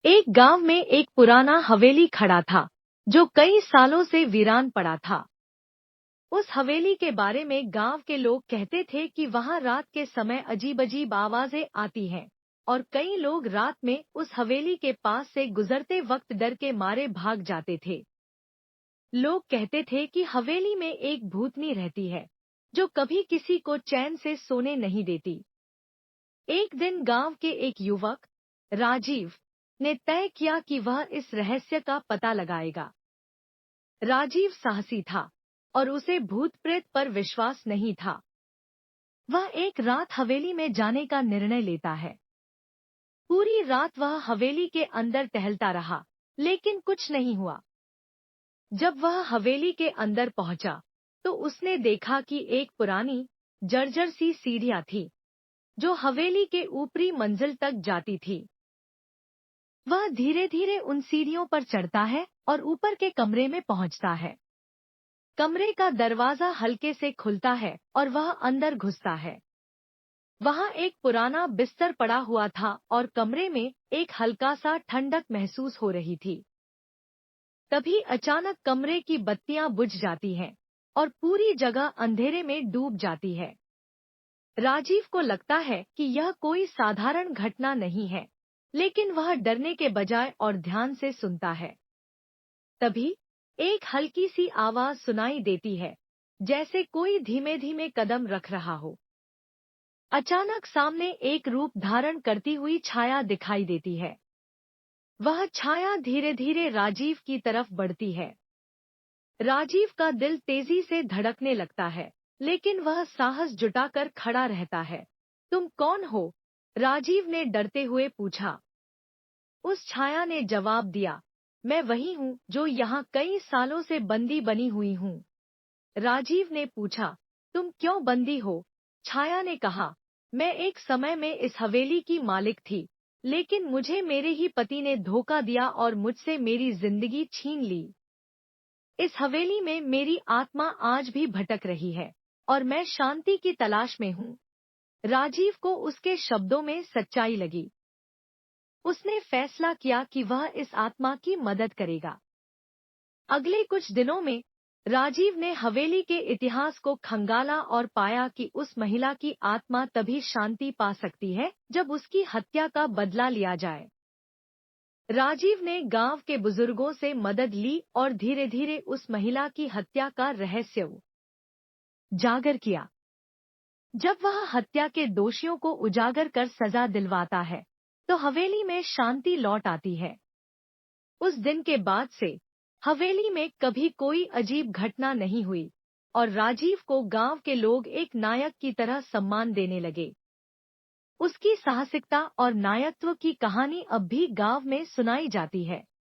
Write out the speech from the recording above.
एक गांव में एक पुराना हवेली खड़ा था जो कई सालों से वीरान पड़ा था। उस हवेली के बारे में गांव के लोग कहते थे कि वहां रात के समय अजीब अजीब आवाजें आती हैं और कई लोग रात में उस हवेली के पास से गुजरते वक्त डर के मारे भाग जाते थे। लोग कहते थे कि हवेली में एक भूतनी रहती है जो कभी किसी को चैन से सोने नहीं देती। एक दिन गांव के एक युवक राजीव ने तय किया कि वह इस रहस्य का पता लगाएगा। राजीव साहसी था और उसे भूत प्रेत पर विश्वास नहीं था। वह एक रात हवेली में जाने का निर्णय लेता है। पूरी रात वह हवेली के अंदर टहलता रहा, लेकिन कुछ नहीं हुआ। जब वह हवेली के अंदर पहुंचा, तो उसने देखा कि एक पुरानी जर्जर सी सीढ़ियां थी जो हवेली के ऊपरी मंजिल तक जाती थी। वह धीरे धीरे उन सीढ़ियों पर चढ़ता है और ऊपर के कमरे में पहुंचता है। कमरे का दरवाजा हल्के से खुलता है और वह अंदर घुसता है। वहां एक पुराना बिस्तर पड़ा हुआ था और कमरे में एक हल्का सा ठंडक महसूस हो रही थी। तभी अचानक कमरे की बत्तियां बुझ जाती हैं और पूरी जगह अंधेरे में डूब जाती है। राजीव को लगता है कि यह कोई साधारण घटना नहीं है, लेकिन वह डरने के बजाय और ध्यान से सुनता है। तभी एक हल्की सी आवाज सुनाई देती है, जैसे कोई धीमे धीमे कदम रख रहा हो। अचानक सामने एक रूप धारण करती हुई छाया दिखाई देती है। वह छाया धीरे धीरे राजीव की तरफ बढ़ती है। राजीव का दिल तेजी से धड़कने लगता है, लेकिन वह साहस जुटाकर खड़ा रहता है। तुम कौन हो? राजीव ने डरते हुए पूछा। उस छाया ने जवाब दिया, मैं वही हूँ जो यहाँ कई सालों से बंदी बनी हुई हूँ। राजीव ने पूछा, तुम क्यों बंदी हो? छाया ने कहा, मैं एक समय में इस हवेली की मालिक थी, लेकिन मुझे मेरे ही पति ने धोखा दिया और मुझसे मेरी जिंदगी छीन ली। इस हवेली में मेरी आत्मा आज भी भटक रही है और मैं शांति की तलाश में हूँ। राजीव को उसके शब्दों में सच्चाई लगी। उसने फैसला किया कि वह इस आत्मा की मदद करेगा। अगले कुछ दिनों में राजीव ने हवेली के इतिहास को खंगाला और पाया कि उस महिला की आत्मा तभी शांति पा सकती है जब उसकी हत्या का बदला लिया जाए। राजीव ने गांव के बुजुर्गों से मदद ली और धीरे धीरे उस महिला की हत्या का रहस्य उजागर किया। जब वह हत्या के दोषियों को उजागर कर सजा दिलवाता है, तो हवेली में शांति लौट आती है। उस दिन के बाद से हवेली में कभी कोई अजीब घटना नहीं हुई और राजीव को गांव के लोग एक नायक की तरह सम्मान देने लगे। उसकी साहसिकता और नायकत्व की कहानी अब भी गांव में सुनाई जाती है।